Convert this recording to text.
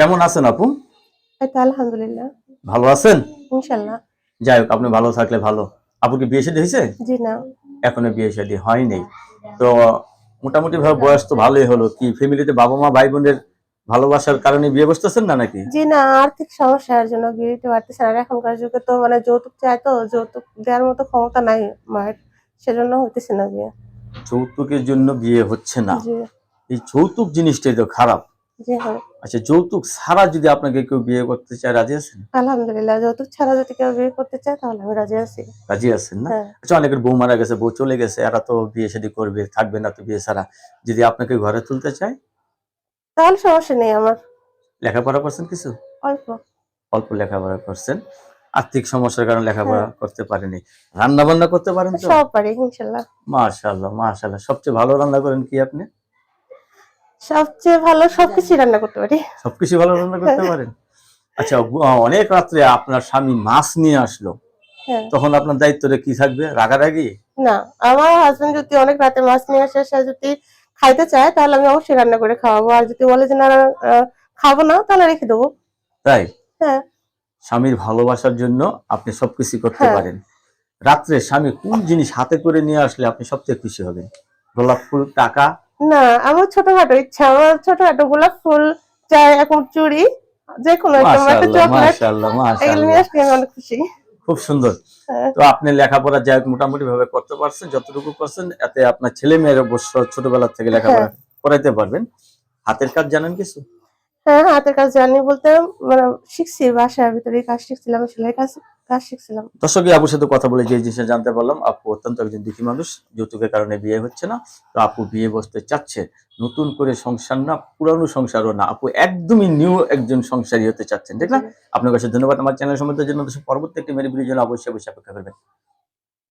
কেমন আছেন আপু? এই তো আলহামদুলিল্লাহ। ভালো আছেন? ইনশাআল্লাহ। যাই হোক, আপনি ভালো থাকলে ভালো। আপুর কি বিয়ে শাদী হয়েছে? জি না। এখনো বিয়ে শাদী হয় নাই। তো মোটামুটি ভাবে বয়স তো ভালোই হলো। কি ফ্যামিলিতে বাবা মা ভাই বোনের ভালোবাসার কারণে বিয়ে বসতেছেন না নাকি? জি না, আর্থিক সমস্যার জন্য বিয়ে দিতে পারতেছে না। আর এখনকার যুগে তো মানে যৌতুক চায়, তো যৌতুক দেওয়ার মতো ক্ষমতা নাই মায়ের। সেজন্য হইতেছে না বিয়ে। যৌতুকের জন্য বিয়ে হচ্ছে না। জি, এই যৌতুক জিনিসটাই তো খারাপ। জি হ্যাঁ। আচ্ছা, যৌতুক ছাড়া যদি আপনাকে কেউ বিয়ে করতে চায়, রাজি আছেন? আলহামদুলিল্লাহ, যৌতুক ছাড়া যদি কেউ বিয়ে করতে চায় তাহলে আমি রাজি আছি। রাজি আছেন না? হ্যাঁ। আচ্ছা, অনেকের বউ মারা গেছে, বউ চলে গেছে, এরা তো বিয়ে শাদী করবে, থাকবে না তো বিয়ে ছাড়া। যদি আপনাকে ঘরে তুলতে চায়, তাহলে সমস্যা নেই আমার। লেখাপড়া করছেন কিছু? অল্প। অল্প লেখাপড়া করছেন, আর্থিক সমস্যার কারণে লেখাপড়া হ্যাঁ। করতে পারেনি। রান্না বান্না করতে পারেন তো? সব পারি ইনশাআল্লাহ। মাশাআল্লাহ, মাশাআল্লাহ। সবচেয়ে ভালো রান্না করেন কি আপনি? সবচেয়ে ভালো সবকিছুই রান্না করতে পারি। সবকিছু ভালো রান্না করতে পারেন? আচ্ছা, অনেক রাত্রে আপনার স্বামী মাছ নিয়ে আসলো, হ্যাঁ। তখন আপনার দায়িত্বটা কি থাকবে? রাগারাগি? না, আমার হাসব্যান্ড যদি অনেক রাতে মাছ নিয়ে আসে, সে যদি খাইতে চায় তাহলে আমি অবশ্যই রান্না করে খাওয়াবো। আর যদি বলে যে না খাবো না, তাহলে রেখে দেবো। তাই? হ্যাঁ, স্বামীর ভালোবাসার জন্য আপনি সবকিছু করতে হ্যাঁ। পারেন। রাত্রে স্বামী কোন জিনিস হাতে করে নিয়ে আসলে আপনি সবচেয়ে খুশি হবেন? গোলাপ ফুল, টাকা? না, আমার ছোটখাটো ইচ্ছা। আমার ছোটখাটো গোলাপ ফুল চাই, এখন চুড়ি, যেকোনো একটা একটা মাশাআল্লাহ, চকলেট, মাশাআল্লাহ, এগুলো নিয়ে মাশাআল্লাহ। আসলে আমি অনেক খুশি। খুব সুন্দর। হ্যাঁ, তো আপনি লেখাপড়া যাই হোক মোটামুটি ভাবে করতে পারছেন, যতটুকু করছেন এতে আপনার ছেলে মেয়ের অবশ্য ছোটবেলা থেকে হ্যাঁ, লেখাপড়া করাইতে পারবেন। হাতের কাজ জানেন কিছু? হ্যাঁ, হাতের কাজ জানি বলতে মানে শিখছি, বাসার ভিতরে কাজ শিখছিলাম, সেলাই কাজ কাজ শিখছিলাম। দর্শক, আপুর সাথে কথা বলে যে জিনিসটা জানতে পারলাম, আপু অত্যন্ত একজন দুঃখী মানুষ, যৌতুকের কারণে বিয়ে হচ্ছে না। তো আপু বিয়ে বসতে চাচ্ছে, নতুন করে সংসার না, পুরানো সংসারও না, আপু একদমই নিউ একজন সংসারী হতে চাচ্ছেন, ঠিক জি। না? আপনার কাছে ধন্যবাদ আমার চ্যানেল সম্বন্ধে জন্য। পরবর্তী একটি মেরি ভিডিওর জন্য অবশ্যই অপেক্ষা করবেন।